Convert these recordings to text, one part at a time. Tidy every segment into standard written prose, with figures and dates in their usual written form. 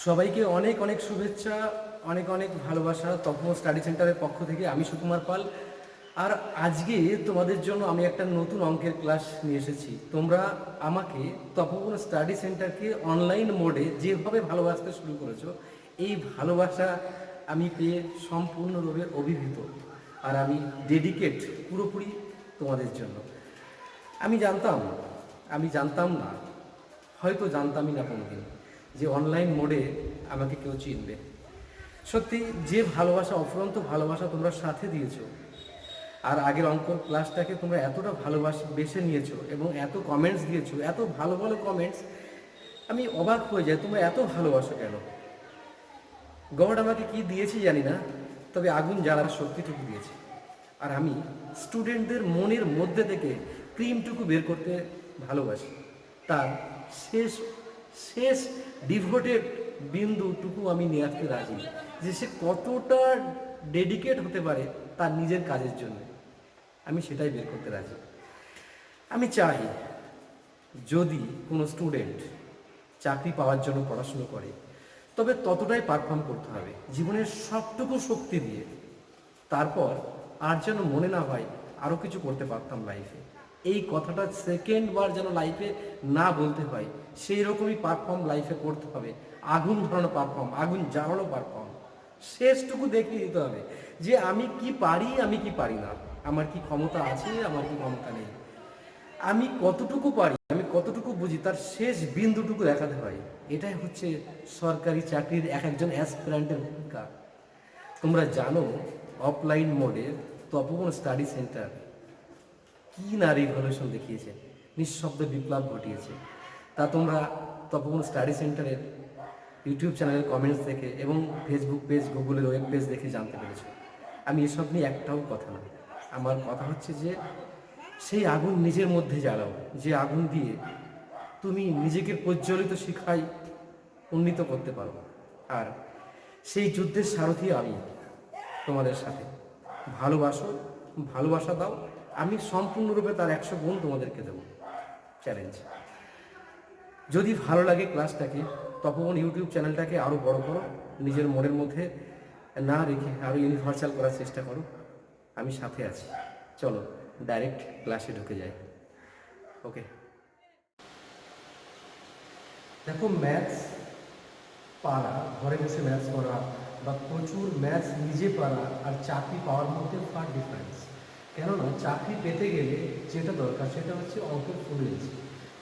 সবাইকে অনেক অনেক শুভেচ্ছা, অনেক অনেক ভালোবাসা তপন স্টাডি সেন্টারের পক্ষ থেকে। আমি সুকুমার পাল। আর আজকে তোমাদের জন্য আমি একটা নতুন অঙ্কের ক্লাস নিয়ে এসেছি। তোমরা আমাকে তপন স্টাডি সেন্টারকে অনলাইন মোডে যেভাবে ভালোবাসতে শুরু করেছো, এই ভালোবাসা আমি পেয়ে সম্পূর্ণরূপে অভিভূত। আর আমি ডেডিকেট পুরোপুরি তোমাদের জন্য। আমি জানতাম না, হয়তো জানতামই না কোনোদিন যে অনলাইন মোডে আমাকে কেউ চিনবে। সত্যি যে ভালোবাসা, অফুরন্ত ভালোবাসা তোমরা সাথে দিয়েছো, আর আগের অঙ্ক ক্লাসটাকে তোমরা এতটা বেছে নিয়েছো এবং এত কমেন্টস দিয়েছো, এত ভালো ভালো কমেন্টস, আমি অবাক হয়ে যাই তোমরা এত ভালোবাসো কেন। গড আমাকে কি দিয়েছি জানি না, তবে আগুন জ্বালার শক্তিটুকু দিয়েছে। আর আমি স্টুডেন্টদের মনের মধ্যে থেকে ক্রিমটুকু বের করতে ভালোবাসি। তার শেষ শেষ ডিভোটেড বিন্দুটুকু আমি নিয়ে আসতে রাজি, যে সে কতটা ডেডিকেট হতে পারে তার নিজের কাজের জন্য। আমি সেটাই বের করতে রাজি। আমি চাই যদি কোনো স্টুডেন্ট চাকরি পাওয়ার জন্য পড়াশুনো করে, তবে ততটাই পারফর্ম করতে হবে জীবনের সবটুকু শক্তি দিয়ে। তারপর আর যেন মনে না হয় আরও কিছু করতে পারতাম লাইফে। এই কথাটা সেকেন্ড বার যেন লাইফে না বলতে হয়, সেই রকমই পারফর্ম লাইফে করতে হবে। আগুন ধরানো পারফর্ম, আগুন জ্বালানো পারফর্ম, শেষটুকু দেখিয়ে দিতে হবে যে আমি কি পারি, আমি কি পারি না, আমার কি ক্ষমতা আছে, আমার কি ক্ষমতা নেই, আমি কতটুকু পারি, আমি কতটুকু বুঝি, তার শেষ বিন্দুটুকু দেখাতে হয়। এটাই হচ্ছে সরকারি চাকরির একজন অ্যাসপিরেন্টের ভূমিকা। তোমরা জানো অফলাইন মোডে তপবন স্টাডি সেন্টার কি না রিভলিউশন দেখিয়েছে, নিঃশব্দ বিপ্লব ঘটিয়েছে। তা তোমরা তপবন স্টাডি সেন্টারের ইউটিউব চ্যানেলের কমেন্টস দেখে এবং ফেসবুক পেজ, গুগলের ওয়েব পেজ দেখে জানতে পেরেছো। আমি এসব নিয়ে একটাও কথা না, আমার কথা হচ্ছে যে সেই আগুন নিজের মধ্যে জ্বালাও, যে আগুন দিয়ে তুমি নিজেকে প্রজ্বলিত শিখায় উন্নীত করতে পারো। আর সেই যুদ্ধের সারথি আমি তোমাদের সাথে। ভালোবাসো, ভালোবাসা দাও, আমি সম্পূর্ণরূপে তার 100 গুণ তোমাদেরকে দেবো। চ্যালেঞ্জ। যদি ভালো লাগে ক্লাসটাকে, তপবন ইউটিউব চ্যানেলটাকে আরও বড় করো, নিজের মনের মধ্যে না রেখে আরও ইউনিভার্সাল করার চেষ্টা করো। আমি সাথে আছি। চলো ডাইরেক্ট ক্লাসে ঢুকে যাই। ওকে, দেখো ম্যাথস পারা, ঘরে বসে ম্যাথস করা বা প্রচুর ম্যাথস নিজে পারা আর চাকরি পাওয়ার মধ্যে ফার ডিফারেন্স। কেননা চাকরি পেতে গেলে যেটা দরকার সেটা হচ্ছে অঙ্কের ফ্লুয়েন্সি,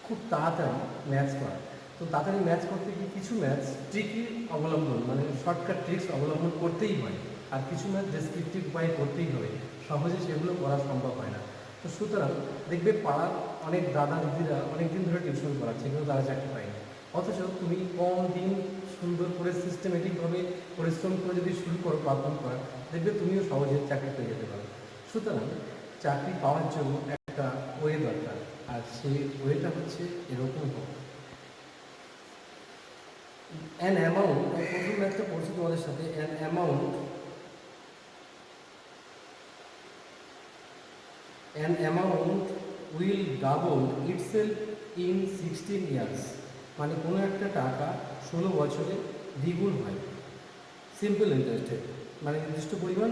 খুব তাড়াতাড়ি ম্যাথস করা। তো তাড়াতাড়ি ম্যাথস করতে গিয়ে কিছু ম্যাথস ট্রিকই অবলম্বন, মানে শর্টকাট ট্রিক্স অবলম্বন করতেই হয়, আর কিছু ম্যাথ ডেসক্রিপটিভ উপায়ে করতেই হবে। সহজে সেগুলো করা সম্ভব হয় না। তো সুতরাং দেখবে পাড়ার অনেক দাদা দিদিরা অনেক দিন ধরে টিউশন করাচ্ছে, কিন্তু তারা চাকরি পায়নি। অথচ তুমি কম দিন সুন্দর করে সিস্টেমেটিকভাবে পরিশ্রম করে যদি শুরু করো পারফর্ম করা, দেখবে তুমিও সহজে চাকরি পেয়ে যেতে পারো। সুতরাং চাকরি পাওয়ার জন্য একটা ওয়ে দরকার, আর সেই ওয়েটা হচ্ছে এরকম হোক। অ্যান অ্যামাউন্ট, প্রথম ম্যাথটা পড়ছি তোমাদের সাথে। An amount will double itself in 16 years. মানে কোনো একটা টাকা 16 বছরে দ্বিগুণ হয়। সিম্পল ইন্টারেস্টে, মানে নির্দিষ্ট পরিমাণ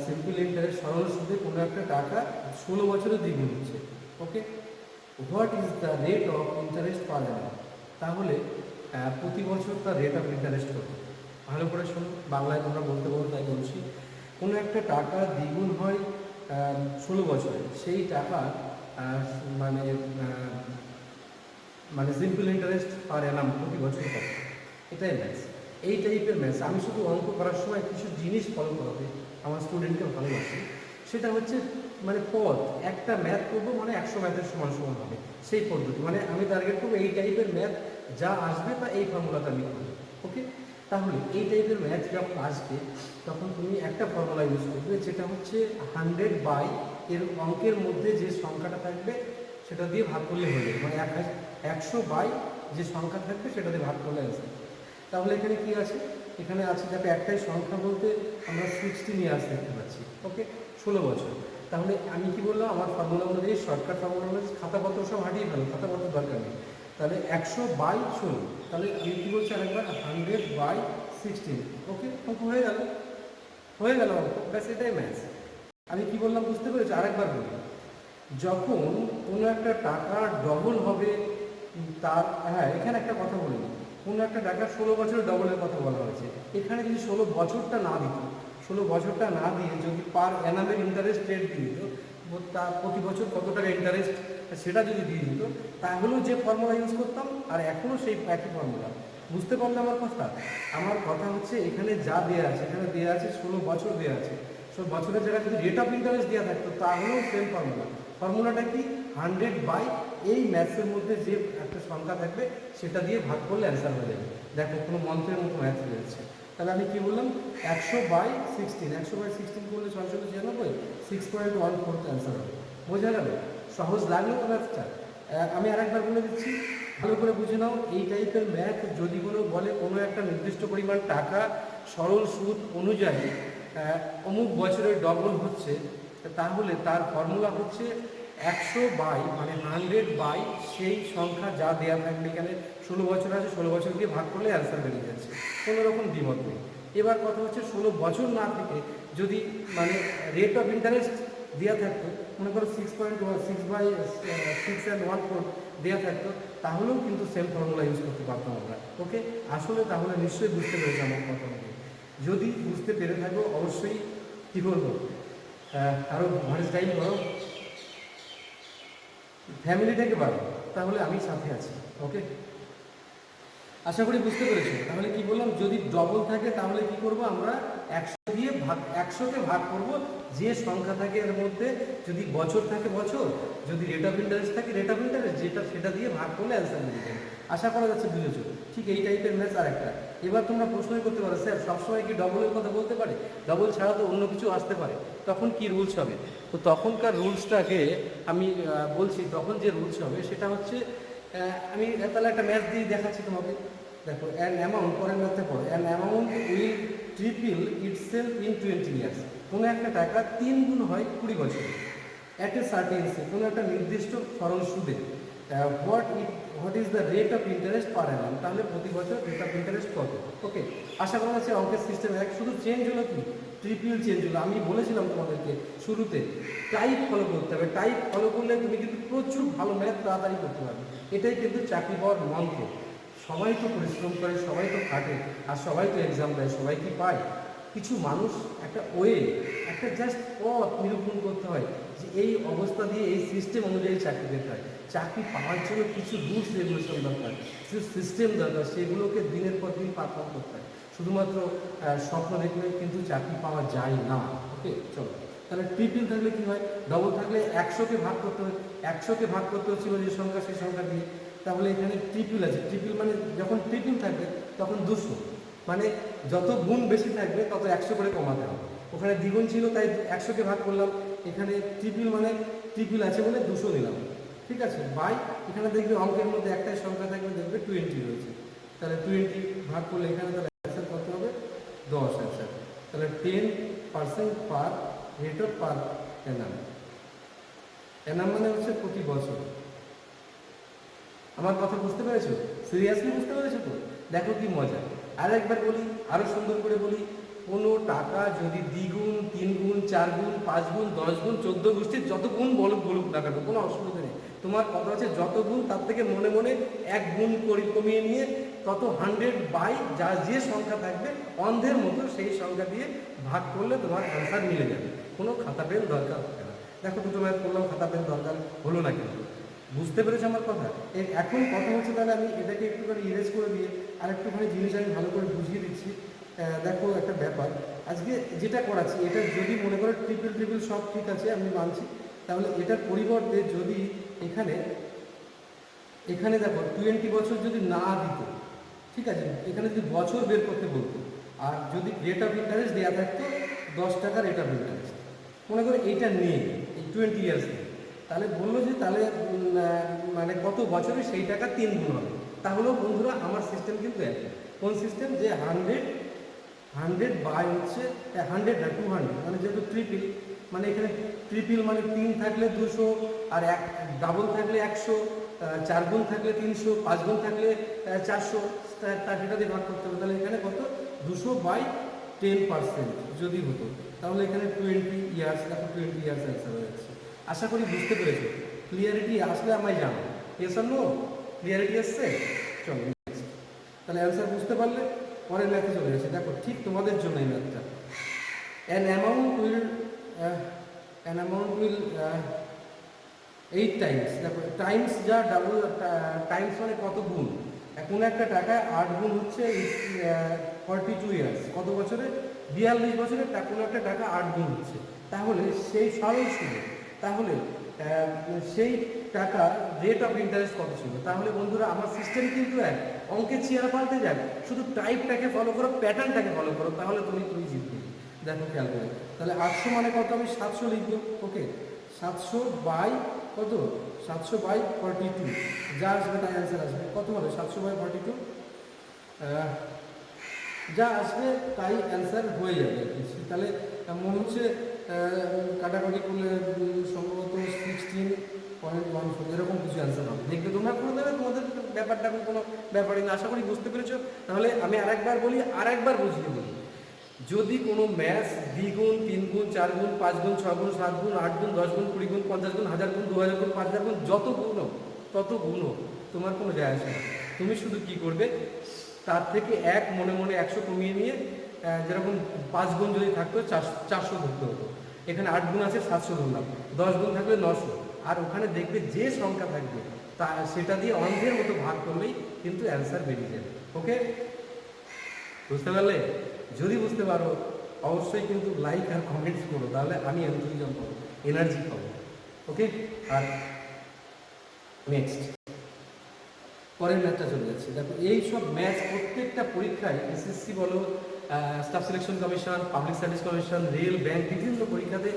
সিম্পল ইন্টারেস্ট, সরল সুদে কোনো একটা টাকা 16 বছরে দ্বিগুণ হচ্ছে। Okay, what is the rate of interest per annum? তাহলে প্রতি বছর তার রেট অফ ইন্টারেস্ট কত? ভালো করে শোনো, বাংলায় তোমরা বলতে বলতে তাই বলছি। কোনো একটা টাকা দ্বিগুণ হয় 16 বছরে, সেই টাকা মানে মানে সিম্পল ইন্টারেস্ট পার অ্যানাম প্রতি বছর কত? এটাই ম্যাথস। এই টাইপের ম্যাথস আমি শুধু অঙ্ক করার সময় কিছু জিনিস ফলো করাতে আমার স্টুডেন্টকে ভালোবাসি। সেটা হচ্ছে মানে পদ, একটা ম্যাথ করবো মানে 100 ম্যাথের সমান সমান হবে, সেই পদ্ধতি। মানে আমি টার্গেট করবো এই টাইপের ম্যাথ যা আসবে তা এই ফর্মুলাটা আমি করবো। ওকে, তাহলে এই টাইপের ম্যাথ যখন আসবে তখন তুমি একটা ফর্মুলা ইউজ করবে, যেটা হচ্ছে 100 বাই এর অঙ্কের মধ্যে যে সংখ্যাটা থাকবে সেটা দিয়ে ভাগ করলে হয়ে যাবে। মানে 100 বাই যে সংখ্যা থাকবে সেটা দিয়ে ভাগ করলে আসবে। তাহলে এখানে কি আছে? এখানে আছে যাতে একটাই সংখ্যা বলতে আমরা 16 ইয়ার্স দেখতে পাচ্ছি। ওকে, 16 বছর। তাহলে আমি কি বললাম, আমার ফর্মুলা অনুযায়ী, শর্টকাট ফর্মুলা অনুযায়ী, খাতাপত্র সব হাঁটিয়ে ফেলো, খাতাপত্র দরকার নেই। তাহলে 100/16, তাহলে আমি কী বলছি আরেকবার 100/16। ওকে, অঙ্ক হয়ে গেল, হয়ে গেল অঙ্ক, ব্যাস এটাই ম্যাথ। আমি কি বললাম বুঝতে পেরেছি? আরেকবার বলি, যখন কোনো একটা টাকা ডবল হবে তার, হ্যাঁ এখানে একটা কথা বলিনি, কোনো একটা টাকা 16 বছরের ডবলের কথা বলা হয়েছে। এখানে যদি 16 বছরটা না দিত, 16 বছরটা না দিয়ে যদি পার অ্যানামের ইন্টারেস্ট রেট দিয়ে দিত, তার প্রতি বছর কত টাকা ইন্টারেস্ট সেটা যদি দিয়ে দিত, তাহলেও যে ফর্মুলা ইউজ করতাম আর এখনও সেই একই ফর্মুলা। বুঝতে পারলে আমার কথা? আমার কথা হচ্ছে এখানে যা দেওয়া আছে, এখানে দেওয়া আছে 16 বছর দেওয়া আছে, 16 বছরের জায়গায় যদি রেট অফ ইন্টারেস্ট দেওয়া থাকতো তাহলেও সেম ফর্মুলা। ফর্মুলাটা কি? 100 এই ম্যাথসের মধ্যে যে একটা সংখ্যা থাকবে সেটা দিয়ে ভাগ করলে অ্যান্সার হয়ে যাবে। দেখো কোনো মন্ত্রের মতো ম্যাথ হয়ে যাচ্ছে। তাহলে আমি কি বললাম? 100/16, 100/16 করলে 696, 6.14 অ্যান্সার হবে। বোঝা গেল? সহজ লাগলো ম্যাথটা? আমি আরেকবার বলে দিচ্ছি, ভালো করে বুঝে নাও। এই টাইপের ম্যাথ যদি কোনো বলে কোনো একটা নির্দিষ্ট পরিমাণ টাকা সরল সুদ অনুযায়ী অমুক বছরের ডবল হচ্ছে, তাহলে তার ফর্মুলা হচ্ছে 100 মানে 100 সেই সংখ্যা যা দেওয়া থাকবে। এখানে 16 বছর আছে, 16 বছর দিয়ে ভাগ করলে অ্যান্সার বেরিয়ে যাচ্ছে, কোনো রকম দ্বিমত নেই। এবার কথা হচ্ছে 16 বছর না থেকে যদি মানে রেট অফ ইন্টারেস্ট দেওয়া থাকতো, মনে করো 6/6 দেওয়া থাকতো, তাহলেও কিন্তু সেম ফর্মুলা ইউজ করতে পারতাম আমরা। ওকে, আসলে তাহলে নিশ্চয়ই বুঝতে পেরেছি আমার কথা মতো। যদি বুঝতে পেরে থাকো অবশ্যই কী করবো, আরও ভয়েস টাইম করো, ফ্যামিলিটাকে বাড়ো, তাহলে আমি সাথে আছি। ওকে, আশা করি বুঝতে পেরেছো। তাহলে কি বললাম, যদি ডবল থাকে তাহলে কি করব আমরা 100 দিয়ে ভাগ, 100কে ভাগ করব যে সংখ্যা থাকে এর মধ্যে। যদি বছর থাকে বছর, যদি রেট অফ ইন্টারেস্ট থাকে রেট অফ ইন্টারেস্ট, যেটা সেটা দিয়ে ভাগ করলে অ্যান্সার বেরিয়ে যাবে। আশা করা যাচ্ছে বুঝেছো। ঠিক এই টাইপের ম্যাথ আরেকটা। এবার তোমরা প্রশ্নই করতে পারো, স্যার সবসময় কি ডবলের কথা বলতে পারে? ডবল ছাড়া তো অন্য কিছু আসতে পারে, তখন কি রুলস হবে? তো তখনকার রুলসটাকে আমি বলছি। তখন যে রুলস হবে সেটা হচ্ছে, আমি তাহলে একটা ম্যাথ দিয়ে দেখাচ্ছি তোমাকে। দেখো, অ্যান অ্যামাউন্ট, পরের ম্যাথটা পড়ো, an amount will triple itself in 20 years. কোনো একটা টাকা 3 গুণ হয় 20 বছরে। অ্যাট এ সার্টেনসি, কোনো একটা নির্দিষ্ট সরল সুদে। What is the rate of interest per annum, তাহলে প্রতি বছর রেট অফ ইন্টারেস্ট কত? ওকে, আশা করা যাচ্ছে অঙ্কের সিস্টেম এক, শুধু চেঞ্জ হলো কি, ট্রিপল চেঞ্জ হলো। আমি বলেছিলাম তোমাদেরকে শুরুতে টাইপ ফলো করতে হবে। টাইপ ফলো করলে তুমি কিন্তু প্রচুর ভালো ম্যাথ তাড়াতাড়ি করতে পারবে। এটাই কিন্তু চাকরি পাওয়ার মন্ত্র। সবাই তো পরিশ্রম করে, সবাই তো খাটে, আর সবাই তো এক্সাম দেয়, সবাই কি পায়? কিছু মানুষ একটা একটা জাস্ট পথ নিরূপণ করতে হয় যে এই অবস্থা দিয়ে এই সিস্টেম অনুযায়ী চাকরি পেতে হয়। চাকরি পাওয়ার জন্য কিছু রুলস রেগুলেশন দরকার, কিছু সিস্টেম দরকার, সেগুলোকে দিনের পর দিন পারফর্ম করতে হয়। শুধুমাত্র স্বপ্ন দেখলে কিন্তু চাকরি পাওয়া যায় না। ওকে, চলো তাহলে ট্রিপল থাকলে কি হয়? ডবল থাকলে 100কে ভাগ করতে হয়, 100কে ভাগ করতে হচ্ছিল যে সংখ্যা সেই সংখ্যা দিয়ে। তাহলে এখানে ট্রিপল আছে, ট্রিপল মানে যখন ট্রিপল থাকবে তখন 200, মানে যত গুণ বেশি থাকবে তত 100 করে কমাতে হবে। ওখানে দ্বিগুণ ছিল তাই 100কে ভাগ করলাম, এখানে ট্রিপল মানে ট্রিপল আছে বলে 200 দিলাম। ঠিক আছে, বাই এখানে দেখবে অঙ্কের মধ্যে একটাই সংখ্যা থাকবে, দেখবে 20 রয়েছে। তাহলে 20 ভাগ করলে এখানে তাহলে অ্যান্সার কত হবে? 10 অ্যান্সার। তাহলে 10% পার রেট অফ পার অ্যানাম। অ্যানাম মানে হচ্ছে প্রতি বছর। আমার কথা বুঝতে পেরেছো? সিরিয়াসলি বুঝতে পেরেছো তো? দেখো কি মজা। আর একবার বলি, আরও সুন্দর করে বলি, কোনো টাকা যদি দ্বিগুণ, 3 গুণ, 4 গুণ, 5 গুণ, 10 গুণ, 14 গোষ্ঠীর যত গুণ বলুক না কেন, কোনো অসুবিধা নেই। তোমার কথা হচ্ছে যত গুণ তার থেকে মনে মনে 1 গুণ কমিয়ে নিয়ে তত 100 যা যে সংখ্যা থাকবে অন্ধের মতো সেই সংখ্যা দিয়ে ভাগ করলে তোমার অ্যান্সার মিলে যাবে। কোনো খাতা পেন দরকার হবে না। দেখো দুটো ম্যাথ করলাম, খাতা পেন দরকার হলো না কিন্তু। বুঝতে পেরেছো আমার কথা? এখন কথা হচ্ছে, তাহলে আমি এটাকে একটুখানি ইরেজ করে দিয়ে আর একটুখানি জিনিস আমি ভালো করে বুঝিয়ে দিচ্ছি। দেখো একটা ব্যাপার, আজকে যেটা করাচ্ছি এটা যদি মনে করো ট্রিপল সব ঠিক আছে, আমি মানছি, তাহলে এটার পরিবর্তে যদি এখানে দেখো 20 বছর যদি না দিত, ঠিক আছে, এখানে যদি বছর বের করতে বলতো, আর যদি রেট অফ ইন্টারেস্ট দেওয়া থাকতো 10 টাকা রেট অফ ইন্টারেস্ট, মনে করো এইটা নেই, এই 20 ইয়ার্স নেই, তাহলে বললো যে তাহলে মানে কত বছরে সেই টাকা 3 গুণ হবে। তাহলেও বন্ধুরা আমার সিস্টেম কিন্তু একই। কোন সিস্টেম? যে 100 বাই হচ্ছে 100 না 200, মানে যেহেতু ট্রিপল, মানে এখানে ট্রিপল মানে 3 থাকলে 200, আর ডাবল থাকলে 100, 4 গুণ থাকলে 300, 5 গুণ থাকলে 400, সেটা দিয়ে ভাগ করতে হবে। তাহলে এখানে কত, 200/10% যদি হতো, তাহলে এখানে 20 ইয়ার্স, তারপর 20 ইয়ার্স অ্যান্সার হয়ে যাচ্ছে। আশা করি বুঝতে পেরেছো। ক্লিয়ারিটি আসলে আমায় জানো, ইয়েস অর নো? ক্লিয়ারিটি আসছে? চলো নেক্সট। তাহলে অ্যান্সার বুঝতে পারলে পরের ম্যাথে চলে গেছে। দেখো ঠিক তোমাদের জন্য এই ম্যাথটা। অ্যান অ্যামাউন্ট উইল 8 টাইমস, দেখো টাইমস যা ডাবল, টাইমস মানে কত গুণ, কোনো একটা টাকায় 8 গুণ হচ্ছে 42 ইয়ার্স, কত বছরে, 42 বছরে কোনো একটা টাকা 8 গুণ হচ্ছে। তাহলে সেই সরল সুদে, তাহলে সেই টাকা রেট অফ ইন্টারেস্ট কত ছিল? তাহলে বন্ধুরা আমার সিস্টেম কিন্তু এক, অঙ্কের চেয়ার পাল্টে যাক, শুধু টাইপটাকে ফলো করো, প্যাটার্নটাকে ফলো করো, তাহলে তুমি জিতবে। দেখো খেয়াল করে, তাহলে 800 মানে কত, আমি 700 লিখবো। ওকে, 700 বাই কত, 700/42, যা আসবে তাই অ্যান্সার আসবে। কত হবে 700/42? যা আসবে তাই অ্যান্সার হয়ে যাবে। তাহলে মনে হচ্ছে কাটাকাটি করলে সম্ভবত 16.14 এরকম কিছু অ্যান্সার হবে। দেখবে তোমরা করে দেবে, তোমাদের ব্যাপারটা কোনো ব্যাপারই না। আশা করি বুঝতে পেরেছো। তাহলে আমি আরেকবার বলি, আরেকবার বুঝিয়ে বলি। যদি কোনো ম্যাথ 2 গুণ, 3 গুণ, 4 গুণ, 5 গুণ, 6 গুণ, 7 গুণ, 8 গুণ, 10 গুণ, 20 গুণ, 50 গুণ, 1000 গুণ, 2000 গুণ, 5000 গুণ, যত গুণ হোক তত গুণ হোক, তোমার কোনো যায় আসে না। তুমি শুধু কি করবে, তার থেকে এক মনে মনে 100 কমিয়ে নিয়ে, যেরকম 5 গুণ যদি থাকতো 400 ধরতে হতো, এখানে 8 গুণ আছে 700 ধরলাম, 10 গুণ থাকলে 900, আর ওখানে দেখবে যে সংখ্যা থাকবে তা সেটা দিয়ে অন্ধের মতো ভাগ করলেই কিন্তু অ্যান্সার বেরিয়ে যাবে। ওকে, বুঝতে পারলে? যদি বুঝতে পারো অবশ্যই কিন্তু লাইক আর কমেন্টস করো, তাহলে আমি এনথুজিয়াম পাবো, এনার্জি পাবো। ওকে, আর নেক্সট পরের ম্যাথটা চলে যাচ্ছে। দেখো এই সব ম্যাথ প্রত্যেকটা পরীক্ষায়, এসএসসি বলো, staff selection commission, public service commission, rail, bank, বিভিন্ন পরীক্ষাতে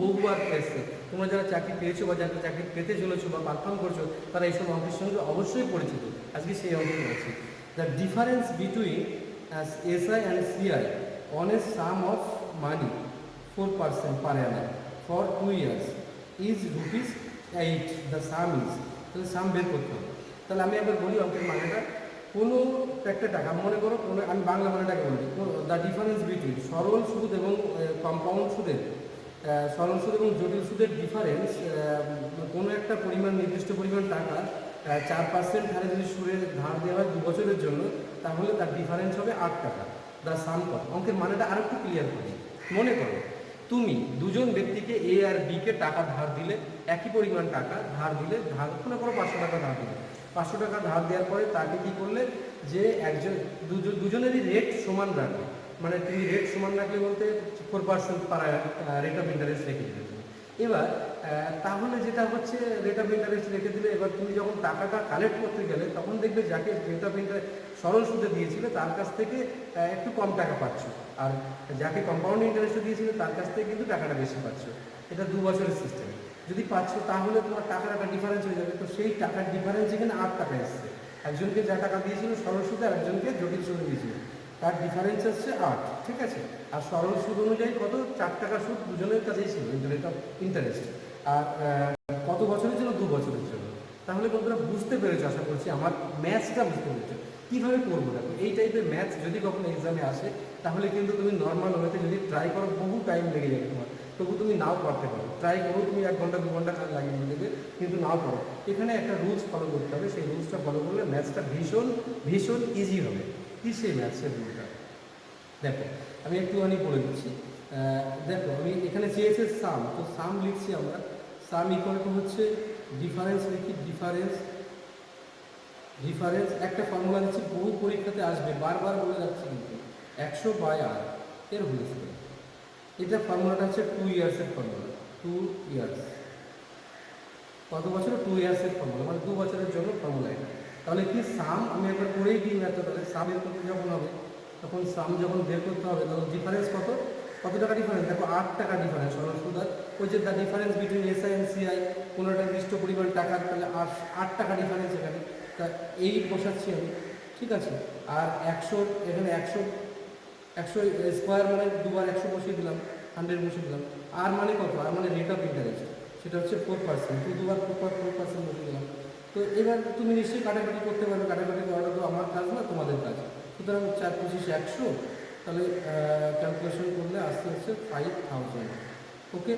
বহুবার এসছে। তোমরা যারা চাকরি পেয়েছো বা যারা চাকরি পেতে চলেছো বা পারফর্ম করছো, তারা এইসব অঙ্কের সঙ্গে অবশ্যই পরিচিত। আজকে সেই অঙ্ক আছে, the difference between SI and CI on a sum of money 4% per annum for 2 years is ₹8, the sum is, তাহলে সাম বের করতে হবে। তাহলে আমি একবার বলি অঙ্কের মানেটা। কোনো একটা টাকা, মনে করো কোনো, আমি বাংলা মানেটাকে বলি, দ্য ডিফারেন্স বিটুইন সরল সুদ এবং কম্পাউন্ড সুদের, সরল সুদ এবং জটিল সুদের ডিফারেন্স, কোনো একটা পরিমাণ, নির্দিষ্ট পরিমাণ টাকা 4% হারে যদি সুদের ধার দেওয়া হয় 2 বছরের জন্য, তাহলে তার ডিফারেন্স হবে 8 টাকা। দ্য সাম কত? অঙ্কের মানেটা আরো একটু ক্লিয়ার করি। মনে করো তুমি দুজন ব্যক্তিকে এ আর বি কে টাকা ধার দিলে, একই পরিমাণ টাকা ধার দিলে, মনে করো 500 টাকা ধার দিলে, 500 টাকা ধার দেওয়ার পরে তাকে কি করলে, যে একজন দুজনেরই রেট সমান রাখবে, মানে তুমি রেট সমান রাখলে বলতে 4% পার রেট অফ ইন্টারেস্ট রেখে দিলে তুমি। এবার তাহলে যেটা হচ্ছে, রেট অফ ইন্টারেস্ট রেখে দিলে, এবার তুমি যখন টাকাটা কালেক্ট করতে গেলে, তখন দেখবে যাকে রেট অফ ইন্টারেস্ট সরল সুদে দিয়েছিলে তার কাছ থেকে একটু কম টাকা পাচ্ছ, আর যাকে কম্পাউন্ড ইন্টারেস্টে দিয়েছিলে তার কাছ থেকে কিন্তু টাকাটা বেশি পাচ্ছ। এটা 2 বছরের সিস্টেম। যদি পাচ্ছ তাহলে তোমার টাকার একটা ডিফারেন্স হয়ে যাবে। তো সেই টাকার ডিফারেন্স এখানে 8 টাকা এসছে। একজনকে যা টাকা দিয়েছিল সরল সুদে, আর একজনকে জটিল সুদে দিয়েছিল, তার ডিফারেন্স হচ্ছে 8, ঠিক আছে। আর সরল সুদ অনুযায়ী কত, 4 টাকা সুদ দুজনের কাছেই ছিল, রেট অফ ইন্টারেস্ট। আর কত বছরের জন্য, 2 বছরের জন্য। তাহলে বন্ধুরা বুঝতে পেরেছো, আশা করছি আমার ম্যাথসটা বুঝতে পেরেছো কীভাবে করবো। দেখো এই টাইপের ম্যাথস যদি কখনো এক্সামে আসে, তাহলে কিন্তু তুমি নর্মাল ওয়েতে যদি ট্রাই করো, বহু টাইম লেগে যাবে তোমার, তবু তুমি নাও করতে পারো। ট্রাই করো, তুমি 1 ঘন্টা 2 ঘন্টা লাগিয়ে দেবে, কিন্তু নাও করো। এখানে একটা রুলস ফলো করতে হবে, সেই রুলসটা ফলো করলে ম্যাথসটা ভীষণ ইজি হবে। কী সেই ম্যাথসের রুলটা? দেখো আমি একটুখানি বলে দিচ্ছি। দেখো আমি এখানে চেয়েছে সাম, তো সাম লিখছি আমরা। সাম ইকুয়াল টু হচ্ছে ডিফারেন্স, লিখি ডিফারেন্স একটা ফর্মুলা দিচ্ছি, বহু পরীক্ষাতে আসবে, বারবার বলে যাচ্ছি কিন্তু, 100/r এর হোল স্কয়ার। এটা ফর্মুলাটা হচ্ছে 2 ইয়ার্সের ফর্মুলা। 2 ইয়ার্স, কত বছর? 2 ইয়ার্সের ফর্মুলা, মানে 2 বছরের জন্য ফর্মুলা এটা। তাহলে কি সাম, আমি একবার করেই দিই ম্যাথটা। তাহলে সাম বের করতে যখন হবে, তখন সাম যখন বের করতে হবে, তখন ডিফারেন্স কত টাকা ডিফারেন্স? দেখো 8 টাকা ডিফারেন্স সরল সুদ। ওই যে the difference between SI and CI, কোনো একটা নির্দিষ্ট পরিমাণ টাকার, তাহলে 8 টাকা ডিফারেন্স এখানে। তা 8 বসাচ্ছি আমি, ঠিক আছে। আর 100, এখানে 100 স্কোয়ার মানে দুবার 100 বসিয়ে দিলাম, 100 বসিয়ে দিলাম। আর মানে কত? আর মানে রেট অফ ইন্টারেস্ট, সেটা হচ্ছে 4%, দুবার 4% বসিয়ে দিলাম। তো এবার তুমি নিশ্চয়ই কাটাকাটি করতে পারবে, কাটাকাটি করাটা তো আমার কাজ না, তোমাদের কাজ। সুতরাং 4×25 = 100, তাহলে ক্যালকুলেশন করলে আস্তে আস্তে 5000, ওকে,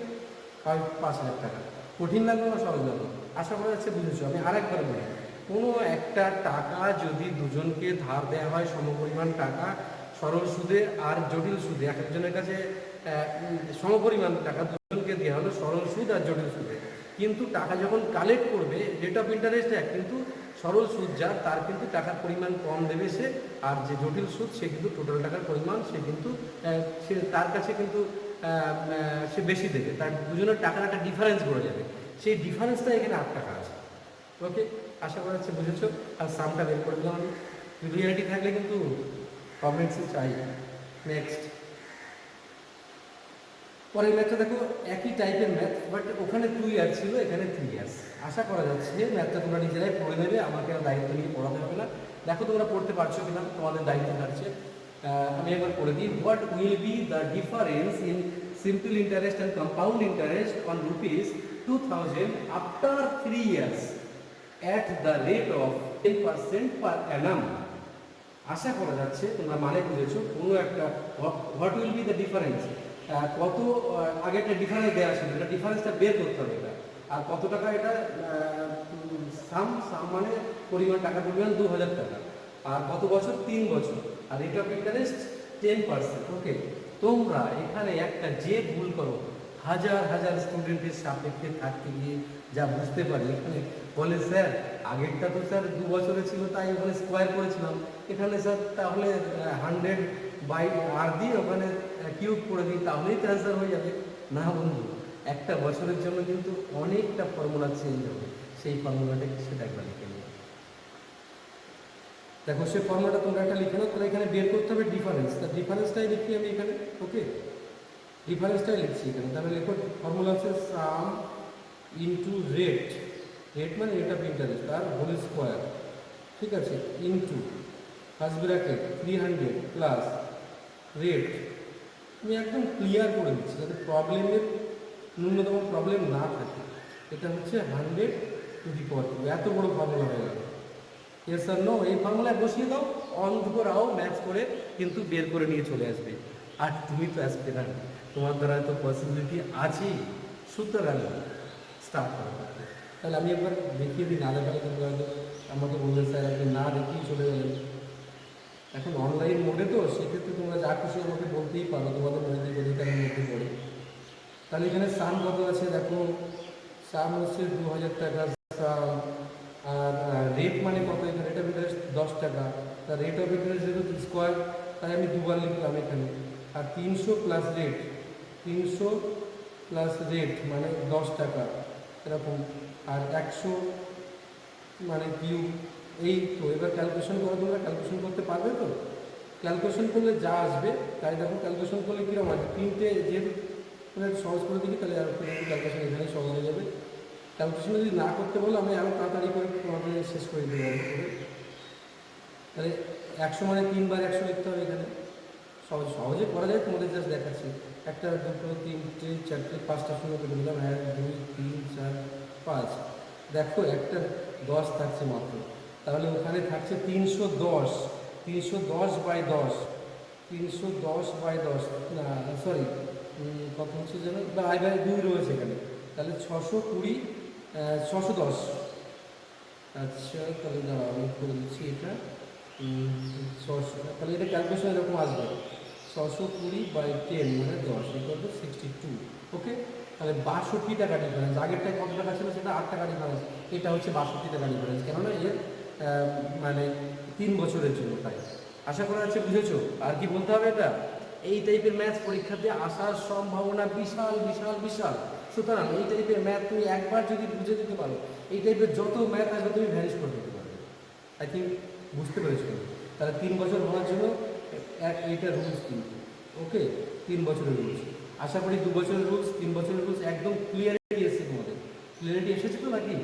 5,000 টাকা। কঠিন লাগলো না সহজ লাগলো? আশা করা যাচ্ছে বুঝেছো। আমি আরেকবার বলি, কোনো একটা টাকা যদি দুজনকে ধার দেওয়া হয় সমপরিমাণ টাকা, সরল সুদে আর জটিল সুদে, এক একজনের কাছে সমপরিমাণ টাকা দুজনকে দেওয়া হলো সরল সুদ আর জটিল সুদে, কিন্তু টাকা যখন কালেক্ট করবে রেট অফ ইন্টারেস্ট এক, কিন্তু সরল সুদ যার তার কিন্তু টাকার পরিমাণ কম দেবে সে, আর যে জটিল সুদ সে কিন্তু টোটাল টাকার পরিমাণ সে কিন্তু সে তার কাছে কিন্তু সে বেশি দেবে, তার দুজনের টাকার একটা ডিফারেন্স পড়ে যাবে, সেই ডিফারেন্সটা এখানে 8 টাকা আছে। ওকে, আশা করা যাচ্ছে বুঝেছো। আর সামটা বের করে দিলাম আমি, ক্লিয়ারিটি থাকলে কিন্তু কমেন্টসে চাই। নেক্সট, পরের ম্যাথটা দেখো একই টাইপের ম্যাথ, বাট ওখানে 2 ইয়ার ছিল, এখানে 3 ইয়ার্স। আশা করা যাচ্ছে ম্যাথটা তোমরা নিজেরাই পড়ে নেবে, আমাকে আর দায়িত্ব নিয়ে পড়াতে হবে না। দেখো তোমরা পড়তে পারছো কিনা, তোমাদের দায়িত্ব থাকছে। আমি একবার পড়ে দিই। What will be the difference in simple interest and compound interest on ₹2000 after 3 years at the rate of 10% পার অ্যানাম? আশা করা যাচ্ছে তোমরা মানে বুঝেছো। কোনো একটা what will be the difference, কত আগে একটা ডিফারেন্স দেওয়া ছিল, এটা ডিফারেন্সটা বের করতে হবে এটা, আর কত টাকা এটা সাম মানে পরিমাণ, টাকার পরিমাণ 2000 টাকা, আর কত বছর, 3 বছর, আর রেট অফ ইন্টারেস্ট 10%। ওকে, তোমরা এখানে একটা যে ভুল করো, হাজার হাজার স্টুডেন্টের সাপেক্ষে থাকতে গিয়ে যা বুঝতে পারি, এখানে বলে স্যার আগেরটা তো স্যার 2 বছরে ছিল তাই ওখানে স্কোয়ার করেছিলাম, এখানে স্যার তাহলে 100/r দিয়ে ওখানে কিউব করে দিই তাহলেই তো অ্যান্সার হয়ে যাবে। না বন্ধু, একটা বছরের জন্য কিন্তু অনেকটা ফর্মুলা চেঞ্জ হবে, সেই ফর্মুলাটা সেটা একবার লিখে নিই। দেখো সেই ফর্মুলাটা তোমরা একটা লিখে নাও, তাহলে এখানে বের করতে হবে ডিফারেন্স, তা ডিফারেন্সটাই লিখি আমি এখানে। ওকে, ডিফারেন্সটাই লিখছি এখানে, তাহলে লেখো ফর্মুলা হচ্ছে সাম ইন্টু রেট, রেট মানে রেট অফ ইন্টারেস্ট তার হোল স্কোয়ার, ঠিক আছে, into first bracket 300 plus rate. আমি একদম ক্লিয়ার করে দিচ্ছি যাতে প্রবলেমের ন্যূনতম প্রবলেম না থাকে। এটা হচ্ছে 100^2, এত বড় ফর্মুলা হয়ে গেল। ইয়েস আর নো, এই ফর্মুলায় বসিয়ে দাও, অন্ধরাও ম্যাথ করে কিন্তু বের করে নিয়ে চলে আসবে। আর তুমি তো অ্যাসপিরান্ট, তোমার দ্বারা তো পসিবিলিটি আছেই, সুতরাং স্টার্ট করো। তাহলে আমি একবার দেখিয়ে দিই, না দেখালে তোমরা হয়তো আমাকে বললেন স্যার আপনি না দেখিয়ে চলে গেলেন। এখন অনলাইন মোডে তো, সেক্ষেত্রে তোমরা যা খুশি আমাকে বলতেই পারো, তোমাদের নৈতিক অধিকারের মধ্যে পড়ে। তাহলে এখানে সাম কত আছে দেখো, সাম হচ্ছে 2000 টাকা সাম, আর রেট মানে কত, এখানে রেট অফ ইন্টারেস্ট 10 টাকা, তা রেট অফ ইন্টারেস্ট যেহেতু স্কোয়ার তাই আমি দুবার লিখলাম এখানে, আর 300 প্লাস রেট, 300 প্লাস রেট মানে 10 টাকা এরকম, আর 100 মানে কিউব। এই তো এবার ক্যালকুলেশন করে, তোমরা ক্যালকুলেশন করতে পারবে তো? ক্যালকুলেশন করলে যা আসবে তাই দেখো, ক্যালকুলেশন করলে কীরকম আছে, 3টে যেহেতু সহজ করে দিবি, তাহলে আর ক্যালকুলেশন এখানে সহজ হয়ে যাবে। ক্যালকুলেশন যদি না করতে বলো আমি আরও তাড়াতাড়ি করে তোমাদের শেষ করে দিতে পারবো। তাহলে 100 মানে 3 বার 100 লিখতে হবে এখানে, সহজে করা যায়, তোমাদের জাস্ট দেখাচ্ছি। 1, 2, 3, 4, 5টা শূন্য কেটে দিলাম, 1, 2, 3, 4, 5। দেখো একটা 10 থাকছে মাত্র, তাহলে ওখানে থাকছে 310, 310/10, 310/10 না সরি, কত হচ্ছে যেন, 2 রয়েছে এখানে, তাহলে 620, 610। আচ্ছা তাহলে দাঁড়াও আমি করে দিচ্ছি এটা, 600, তাহলে এটা ক্যালকুলেশন এরকম আসবে, 620/10 মানে 10 62। ওকে, তাহলে 62 টাকা ডিফারেন্স, আগেরটায় কত টাকা ছিল সেটা 8 টাকা ডিফারেন্স, এটা হচ্ছে 62 টাকা ডিফারেন্স, কেননা এর মানে 3 বছরের জন্য। তাই আশা করা যাচ্ছে বুঝেছো। আর কি বলতে হবে, এটা এই টাইপের ম্যাথ পরীক্ষাতে আসার সম্ভাবনা বিশাল বিশাল বিশাল। সুতরাং এই টাইপের ম্যাথ তুমি একবার যদি বুঝে দিতে পারো, এই টাইপের যত ম্যাথ আসবে তুমি ভ্যানিশ করে দিতে পারবে। আই থিঙ্ক বুঝতে পেরেছো। তাহলে 3 বছর হওয়ার জন্য এইটা রুলস কিন্তু, ওকে, 3 বছরের রুলস। আশা করি 2 বছরের রুলস, 3 বছরের রুলস একদম ক্লিয়ারিটি এসেছে তোমাদের। ক্লিয়ারিটি এসেছে তো নাকি?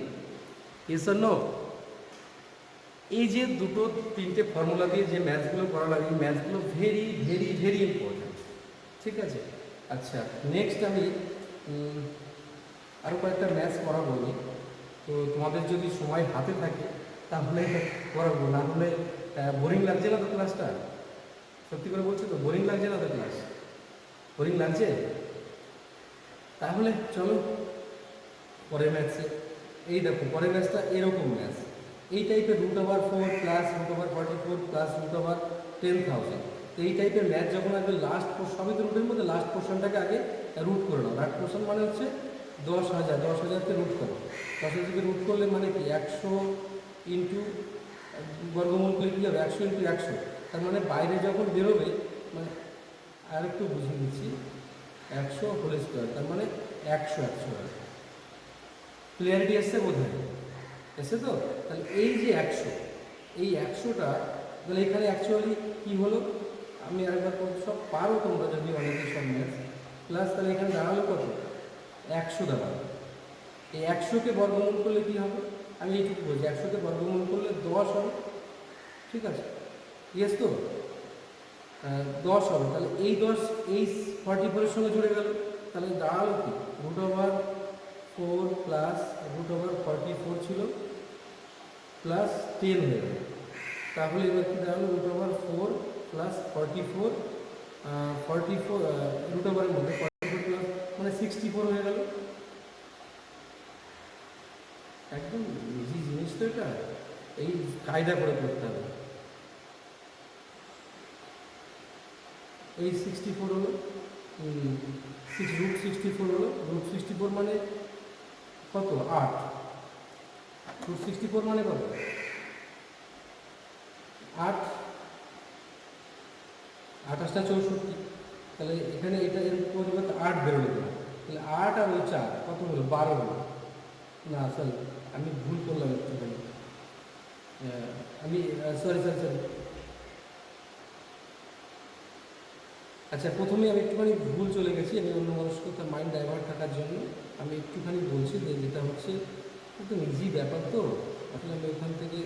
Yes or no? এই যে 2-3টে ফর্মুলা দিয়ে যে ম্যাথসগুলো করা লাগে, এই ম্যাথসগুলো ভেরি ভেরি ভেরি ইম্পর্টেন্ট, ঠিক আছে। আচ্ছা নেক্সট আমি আরও কয়েকটা ম্যাথস করাবো আমি, তো তোমাদের যদি সময় হাতে থাকে তাহলে করাবো, না হলে বোরিং লাগছে না তো ক্লাসটা? সত্যি করে বলছো তো, বোরিং লাগছে না তো ক্লাস? বোরিং লাগছে? তাহলে চলো পরের ম্যাথসে। এই দেখো পরের ম্যাথসটা এরকম ম্যাথস, এই টাইপের √4 প্লাস √44 প্লাস √10,000। তো এই টাইপের ম্যাথ যখন আসবে লাস্ট, সবই তো রুটের মধ্যে লাস্ট পোর্শনটাকে আগে রুট করে নাও। লাস্ট পোর্শন মানে হচ্ছে 10,000, 10,000কে রুট করো। 10,000কে রুট করলে মানে কি 100 ইন্টু বর্গমূল করলে কী হবে 100 ইন্টু 100। তার মানে বাইরে যখন বেরোবে, মানে আর একটু বুঝিয়ে দিচ্ছি, 100 হোল স্কোয়ার তার মানে 100 হবে। ক্লিয়ারিটি এসছে বোধহয়? এসছে তো? তাহলে এই যে 100, এই 100টা তাহলে এখানে অ্যাকচুয়ালি কী হলো, আমি আরেকবার সব পারো তোমরা যদি অনেকে সব ম্যাথ, প্লাস তাহলে এখানে দাঁড়ালো কত, 100 দাঁড়ালো। এই 100কে বর্গমূল করলে কী হবে, আমি এইটুকু বলছি, 100কে বর্গমূল করলে 10 হবে। ঠিক আছে, ইয়েস তো? 10 হবে। তাহলে এই 10 এই 44-এর সঙ্গে জুড়ে গেল, তাহলে দাঁড়ালো কি √4 প্লাস √44 ছিল প্লাস 10 হয়ে গেল। তাহলে এবার কি দাঁড়ালো √4 প্লাস 44, 44 √এর মধ্যে 44 প্লাস মানে 64 হয়ে গেল। একদম ইজি জিনিস তো এটা, এই কায়দা করে করতে হবে। এই 64 হলো, √64 হলো, √64 মানে কত 8, √64 মানে কত 8, 28টা 64। তাহলে এখানে এটা এর পরিবর্তে 8 বেরোলো না, তাহলে 8 আর ওই 4 কত হলো 12 হলো। না সরি, আমি ভুল করলাম একটুখানি, আমি সরি। আচ্ছা প্রথমে আমি একটুখানি ভুল চলে গেছি, আমি অন্য মানুষকে মাইন্ড ডাইভার্ট থাকার জন্য আমি একটুখানি বলছি যে যেটা হচ্ছে একদম ইজি ব্যাপার, তো আসলে আমি ওখান থেকে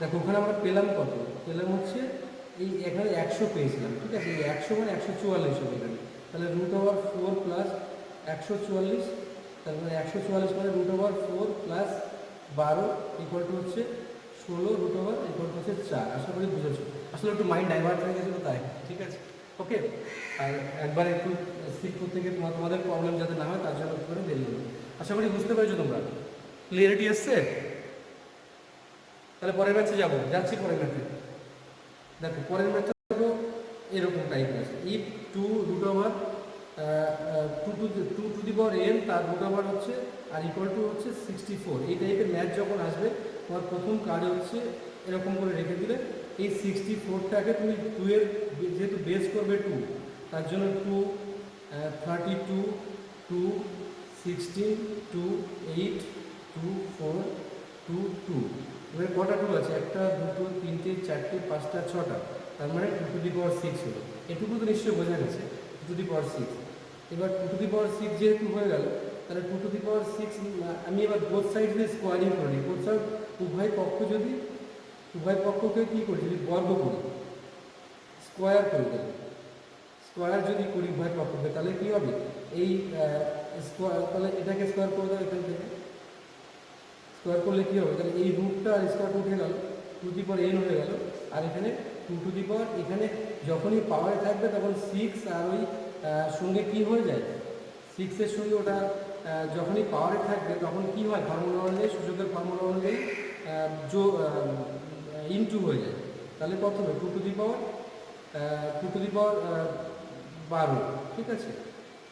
দেখো ওখানে আমরা পেলাম কত, পেলাম হচ্ছে এই এখানে 100 পেয়েছিলাম। ঠিক আছে, এই 100 মানে 144 হবে এখানে। তাহলে √4 প্লাস 144, তার মানে 144 মানে √4 প্লাস 12 ইকুয়াল টু হচ্ছে 16, √, ইকুয়াল টু হচ্ছে 4। আশা করি বুঝেছো, আসলে একটু মাইন্ড ডাইভার্ট হয়ে গেছিলো তাই। ঠিক আছে, ওকে। আর একবার একটু স্কিপ করতে গিয়ে তোমাদের প্রবলেম যাতে না হয় তার জন্য একটু করে দেরি হবে। আশা করি বুঝতে পেরেছো তোমরা, ক্লিয়ারিটি এসছে? তাহলে পরের ম্যাচে যাচ্ছি পরের ম্যাচে। দেখো পরের ম্যাচে দেখো এরকম টাইপের আছে, ইফ 2 √2n তার √, হচ্ছে আর ইকুয়াল টু হচ্ছে 64। এই টাইপের ম্যাচ যখন আসবে তোমার প্রথম কাজ হচ্ছে এরকম করে রেখে দিলে এই 64টাকে তুমি 2 এর যেহেতু বেস করবে 2, তার জন্য 2, 32, 2, 16, 2, 8, 2, 4, 2, 2। এবার কটা 2 আছে, 1, 2, 3, 4, 5, 6টা, তার মানে 2⁶ হলো। এটুকু তো নিশ্চয়ই বোঝা গেছে 2⁶। এবার 2⁶ যেহেতু হয়ে গেল, তাহলে 2⁶ আমি এবার বোথ সাইড দিয়ে স্কোয়ারিং করি। বোথ সাইড উভয় পক্ষকে কী করি, যদি বর্গ করি, স্কোয়ার করি, স্কোয়ার যদি করি উভয় পক্ষকে, তাহলে কী হবে এই স্কোয়ার, তাহলে এটাকে স্কোয়ার করে দাও, এখান থেকে স্কোয়ার করলে কী হবে, তাহলে এই রুটটা আর স্কোয়ার উঠে গেল, 2n হয়ে গেল। আর এখানে 2, এখানে যখনই পাওয়ারে থাকবে তখন 6 আর ওই সঙ্গে কী হয়ে যায়, 6-এর সঙ্গে ওটা যখনই পাওয়ারে থাকবে তখন কী হয়, ফর্মুলা অনুযায়ী, সূচকের ফর্মুলা অনুযায়ী ইনটু হয়ে যায়। তাহলে কত হবে 2⁻12। ঠিক আছে,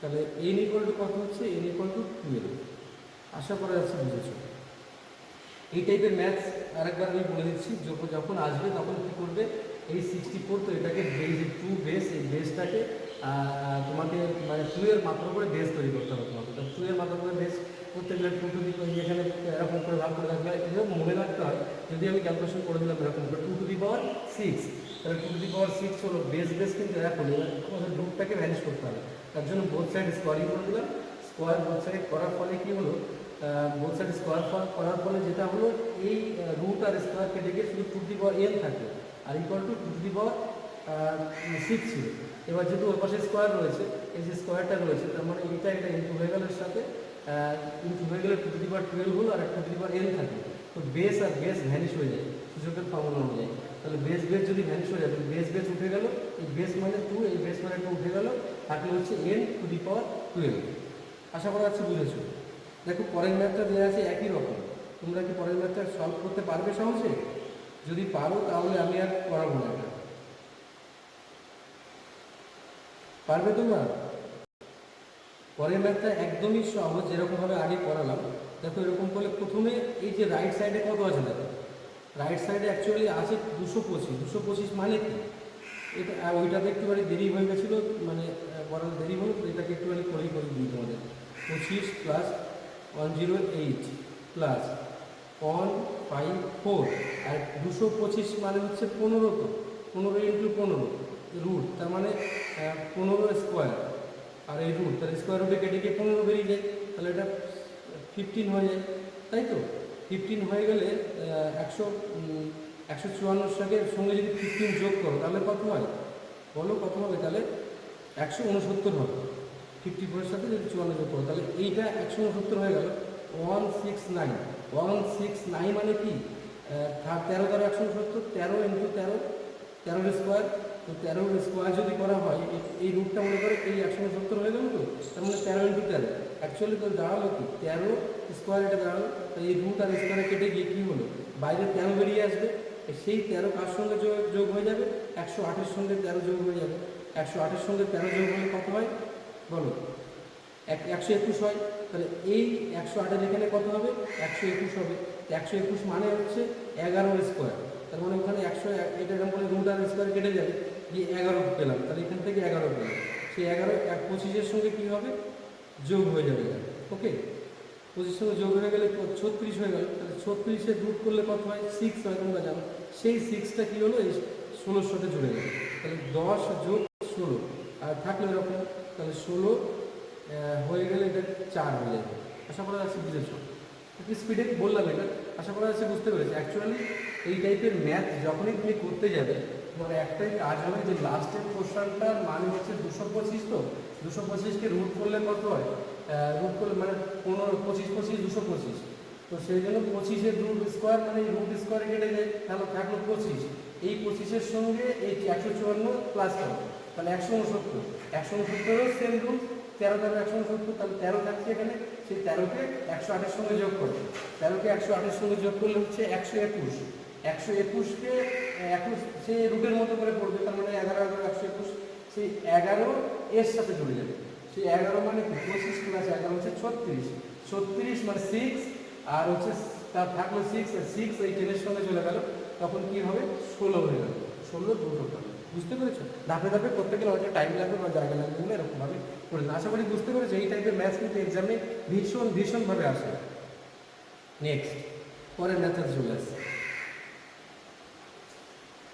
তাহলে n ইকুয়াল টু কত হচ্ছে, n ইকুয়াল টু 12। আশা করা যাচ্ছে বুঝেছো। এই টাইপের ম্যাথস আরেকবার আমি বলে দিচ্ছি, যখন আসবে তখন কী করবে, এই 64 তো এটাকে বেস 2 বেস, এই বেসটাকে তোমাকে মানে 2 এর মাত্র করে বেস তৈরি করতে হবে তোমাকে। তো 2 এর মাত্র করে বেস করতে গেলে 2 এখানে এরকম করে ভাগ করে রাখবে, এরকম মনে রাখতে হয়। যদি আমি ক্যালকুলেশন করে দিলাম এরকম করে 2⁻6, তাহলে 2⁻6 হলো বেস কিন্তু এক হলো। এবার রুটটাকে ভ্যানিশ করতে হবে, তার জন্য বোথ সাইড স্কোয়ারিং করে দিলাম। স্কোয়ার বোথ সাইড করার ফলে কী হলো, বোথ সাইড স্কোয়ার করার ফলে যেটা হলো এই রুট আর স্কোয়ার কেটে গিয়ে শুধু টু দি পাওয়ার এন থাকে আর ইকুয়াল টু দি পাওয়ার 6 ছিল। এবার যেহেতু ওর পাশে স্কোয়ার রয়েছে, এই যে স্কোয়ারটা রয়েছে তার মানে এটা একটা ইন্টু হয়ে গেল এর সাথে, ইন্টু হয়ে গেলে টু দি পাওয়ার 12 হলো আর টু দি পাওয়ার এন থাকে। তো বেস আর বেস ভ্যানিশ হয়ে যায় সূচকের ফর্মুলা অনুযায়ী। তাহলে বেস যদি ভ্যানিশ হয়ে যায় তাহলে বেস উঠে গেল, এই বেস মানে 2, এই বেস মানে 2 উঠে গেল, থাকলে হচ্ছে এন টু দি পাওয়ার 12। আশা করা যাচ্ছে বুঝেছো। দেখো পরের ম্যাথটা দেওয়া আছে একই রকম। তোমরা কি পরের ম্যাথটা সলভ করতে পারবে সহজে? যদি পারো তাহলে আমি আর করাবো না। এটা পারবে তোমরা? পরের ম্যাথটা একদমই সহজ, যেরকমভাবে আগে করালাম। দেখো এরকম করলে প্রথমে এই যে রাইট সাইডে কত আছে দেখো, রাইট সাইডে অ্যাকচুয়ালি আছে 225। 225 মানে কি? এটা ওইটাতে একটুখানি দেরি হয়ে গেছিলো, মানে করার দেরি হলো, তো এটাকে একটুখানি করেই দিই তোমাদের। 25 প্লাস 108 প্লাস 154 আর 225 মানে হচ্ছে 15, তো 15 ইন্টু 15 রুট, তার মানে 15 স্কোয়ার আর এই রুট, তার স্কোয়ার রুটে কেটে গিয়ে 15 বেরিয়ে যায়, তাহলে এটা 15 হয়ে যায়, তাই তো? 15 হয়ে গেলে 154 সঙ্গে যদি 15 যোগ করো তাহলে কত হয় বলো? কত হবে? তাহলে 169 হবে। 54-এর সাথে যদি 54 যোগ করো তাহলে এইটা 169 হয়ে গেল। 169 মানে কি? 13 দ্বারা 169, 13 ইন্টু 13, 13 স্কোয়ার। তো 13 স্কোয়ার যদি করা হয়, এই রুটটা মনে করে এই 169 হয়ে গেল, তো তার মানে 13 ইন্টু 13 অ্যাকচুয়ালি তো দাঁড়ালো কি 13 স্কোয়ার, এটা দাঁড়ালো। তো এই রুট আর স্কোয়ারে কেটে গিয়ে কী হলো, বাইরে 13 বেরিয়ে আসবে। সেই 13 কার সঙ্গে যোগ হয়ে যাবে? 108-এর সঙ্গে 13 যোগ হয়ে যাবে। 108-এর সঙ্গে 13 যোগ হলে কত হয় বলো? 121 হয়। তাহলে এই 108-এর এখানে কত হবে? 121 হবে। 121 মানে হচ্ছে 11 স্কোয়ার। তার মানে ওখানে 100, এটা এরকম করে রুট আর স্কোয়ার কেটে যাবে, দিয়ে 11 পেলাম। তাহলে এখান থেকে 11 পেলাম। সেই 11 25-এর সঙ্গে কী হবে? যোগ হয়ে যাবে। ওকে, 25-এর সঙ্গে যোগ হয়ে গেলে 36 হয়ে গেল। তাহলে 36-এর রুট করলে কত হয়? 6 হয়, তোমরা জানো। সেই 6টা কী হলো? এই 16-এর সাথে জুড়ে গেল। তাহলে 10 যোগ 16 আর থাকলে এরকম, তাহলে 16 হয়ে গেলে এটা 4 হয়ে যাবে। আশা করা যাচ্ছে বুঝেছো। একটু স্পিডে বললাম এটা, আশা করা যাচ্ছে বুঝতে পেরেছি। অ্যাকচুয়ালি এই টাইপের ম্যাথ যখনই তুমি করতে যাবে তোমার একটাই কাজ হবে, যে লাস্টের পোর্শনটার মানে হচ্ছে 225। তো 225কে রুট করলে কত হয়? রুট করলে মানে 15, 25, 25, 225। তো সেই জন্য 25-এর রুট স্কোয়ার মানে এই রুট স্কোয়ারে কেটে যায়, তাহলে থাকলো 25। এই 25-এর সঙ্গে এই 154 প্লাস হবে, তাহলে 169। 169-এরও সেম রুট, 13 দ্বারা 169, তাহলে 13 থাকছে এখানে। সেই 13কে 108-এর সঙ্গে যোগ করো। 13কে 108-এর সঙ্গে যোগ করলে হচ্ছে 121। 121কে এখন সেই রুটের মতো করে পড়বে, তার মানে 11 121। সেই 11 এর সাথে জুড়ে যাবে। সেই 11 মানে 25 প্লাস 11 হচ্ছে 36। 36 মানে 6 আর হচ্ছে তার থাকলো 6 আর 6 এই 10-এর সঙ্গে চলে গেল, তখন কি হবে? 16 হয়ে গেল। 16 দ্রুত হবে। বুঝতে পেরেছো? ধাপে ধাপে করতে গেলে অনেক টাইম লাগবে বা জায়গা লাগবে বলে এরকমভাবে করে আশা করি বুঝতে পেরেছো। এই টাইপের ম্যাথস কিন্তু এক্সামে ভীষণভাবে আসে। নেক্সট পরের ম্যাথটা চলে আসছে।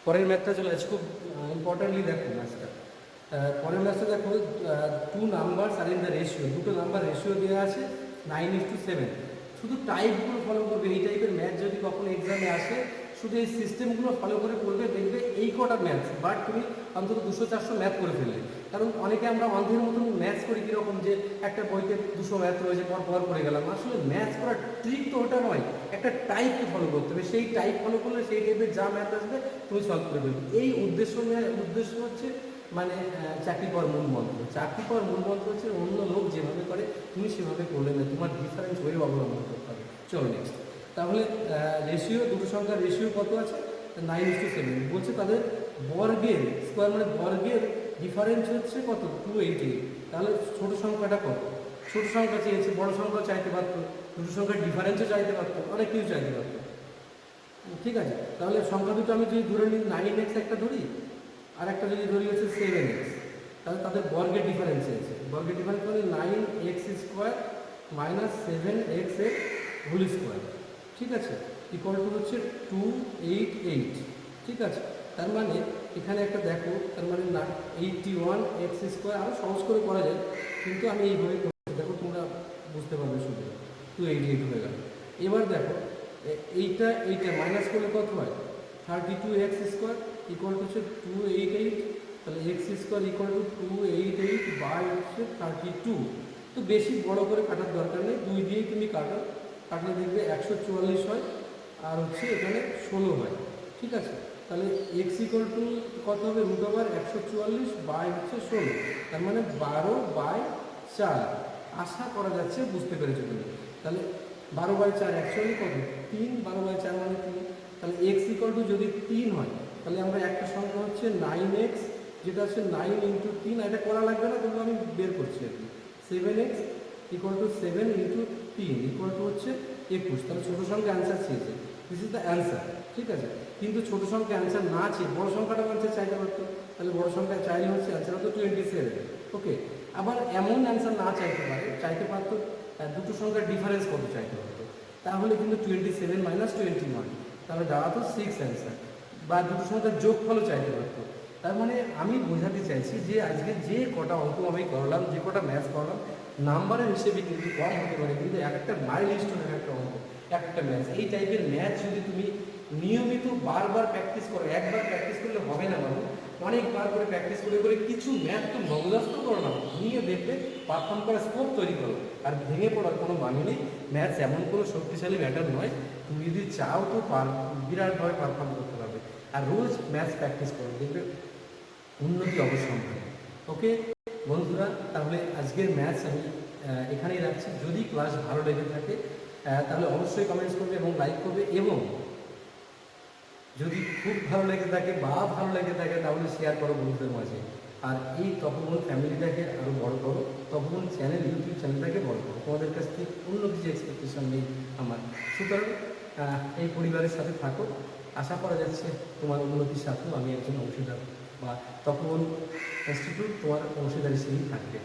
পরের ম্যাথটা চলে আসছে, খুব ইম্পর্টেন্টলি দেখো ম্যাথটা। পরের ম্যাথটা দেখো, 2 numbers are in the ratio. দুটো নাম্বার রেশিও দেওয়া আছে 9:7। শুধু টাইপগুলো ফলো করবে। এই টাইপের ম্যাথ যদি কখনো এক্সামে আসে, শুধু এই সিস্টেমগুলো ফলো করে করবে, দেখবে এই কটা ম্যাথ, বাট তুমি অন্তত 200-400 ম্যাথ করে ফেললে। কারণ অনেকে আমরা অন্ধের মতন ম্যাথ করি কীরকম, যে একটা বইতে 200 ম্যাথ রয়েছে, পর করে গেলাম। আসলে ম্যাথ করার ট্রিক তো ওটা নয়, একটা টাইপকে ফলো করতে হবে। সেই টাইপ ফলো করলে সেই টাইপের যা ম্যাথ আসবে তুমি সলভ করে দেবে। এই উদ্দেশ্য হচ্ছে মানে চাকরি পাওয়ার মূল মন্ত্র। চাকরি পাওয়ার মূল মন্ত্র হচ্ছে অন্য লোক যেভাবে করে তুমি সেভাবে করলে না, তোমার ডিফারেন্স ওয়ে অবলম্বন করতে হবে। চলো নেক্সট। তাহলে রেশিও, দুটো সংখ্যার রেশিও কত আছে? 9:7। বলছে তাদের বর্গের স্কোয়ার, মানে বর্গের ডিফারেন্স হচ্ছে কত? 288। তাহলে ছোট সংখ্যাটা কত? ছোট সংখ্যা চেয়েছে, বড় সংখ্যা চাইতে পারতো, দুটো সংখ্যার ডিফারেন্সও চাইতে পারতো, অনেক কিছু চাইতে পারতো। ঠিক আছে, তাহলে সংখ্যা দুটো আমি যদি ধরে নিই 9x একটা ধরি, আর একটা যদি ধরি হচ্ছে 7x, তাহলে তাদের বর্গের ডিফারেন্স চেয়েছে। বর্গের ডিফারেন্স মানে 9x স্কোয়ার মাইনাস 7x এর হোল স্কোয়ার। ঠিক আছে, ইকুয়াল টু হচ্ছে 288। ঠিক আছে, তার মানে এখানে একটা দেখো, তার মানে 81x স্কোয়ার। আরও সহজ করে করা যায়, কিন্তু আমি এইভাবে করছি, দেখো তোমরা বুঝতে পারবে সুবিধা। 288 হয়ে গেল। এবার দেখো এইটা মাইনাস করলে কত হয়, 32x² ইকুয়াল টু হচ্ছে 288, তাহলে x² ইকুয়াল টু 288 বাই হচ্ছে 32। তো বেশি বড় করে কাটার দরকার নেই, 2 দিয়েই তুমি কাটলে দেখবে 144 হয়, আর হচ্ছে এখানে 16 হয়। ঠিক আছে, তাহলে x ইকুয়াল টু কত হবে, √144 বাই হচ্ছে 16, তার মানে 12/4। আশা করা যাচ্ছে বুঝতে পেরেছো তুমি। তাহলে 12/4 অ্যাকচুয়ালি কত, 3, 12/4 মানে 3। তাহলে x ইকুয়াল টু যদি 3 হয়, তাহলে আমরা একটা সংখ্যা হচ্ছে 9x, যেটা হচ্ছে 9 ইন্টু 3, এটা করা লাগবে না, তবু আমি বের করছি আর কি। 7x equal to 7 into 3 equal to হচ্ছে 21। তাহলে ছোটো সংখ্যা অ্যান্সার চেয়েছে, দিস ইজ দ্য অ্যান্সার। ঠিক আছে, কিন্তু ছোটো সংখ্যা অ্যান্সার না চেয়ে বড় সংখ্যাটা অ্যান্সার চাইতে পারতো, তাহলে বড় সংখ্যা চাইলে হচ্ছে অ্যান্সার হতো 27। ওকে, আবার এমন অ্যান্সার না চাইতে পারতো দুটো সংখ্যার ডিফারেন্স কত চাইতে পারতো, তাহলে কিন্তু 27 মাইনাস 21, তাহলে দাঁড়াতো 6 অ্যান্সার। বা দুটো সংখ্যার যোগফলও চাইতে পারতো। তার মানে আমি বোঝাতে চাইছি যে আজকে যে কটা অঙ্ক আমি করলাম, যে কটা ম্যাথ করলাম, নাম্বারের হিসেবে কিন্তু কম হতে পারে, কিন্তু এক একটা মাইলস্টোন, এক একটা অঙ্ক, এক একটা ম্যাথ। এই টাইপের ম্যাথ যদি তুমি নিয়মিত বারবার প্র্যাকটিস করো, একবার প্র্যাকটিস করলে হবে না বাবু, অনেকবার করে প্র্যাকটিস করে করে কিছু ম্যাথ তো মগজস্থ করো না, নিয়ে দেখবে পারফর্ম করার স্কোপ তৈরি করো। আর ভেঙে পড়ার কোনো মানে নেই, ম্যাথস এমন কোনো শক্তিশালী ম্যাটার নয়, তুমি যদি চাও তো বিরাটভাবে পারফর্ম করতে পারবে। আর রোজ ম্যাথস প্র্যাকটিস করো, দেখবে উন্নতি অবশ্যম্ভাবী। ওকে বন্ধুরা, তাহলে আজকের ম্যাথস আমি এখানেই রাখছি। যদি ক্লাস ভালো লেগে থাকে তাহলে অবশ্যই কমেন্টস করবে এবং লাইক করবে, এবং যদি খুব ভালো লেগে থাকে তাহলে শেয়ার করো বন্ধুদের মাঝে। আর এই তপবন ফ্যামিলিটাকে আরও বড় করো, তপবন চ্যানেল, ইউটিউব চ্যানেলটাকে বড় করো। তোমাদের কাছ থেকে অন্য কিছু এক্সপেকটেশন নেই আমার। সুতরাং এই পরিবারের সাথে থাকো, আশা করা যাচ্ছে তোমার উন্নতির সাথেও আমি একজন অংশীদার, বা তপবন ইনস্টিটিউট তোমার অংশীদার হিসেবেই থাকবে।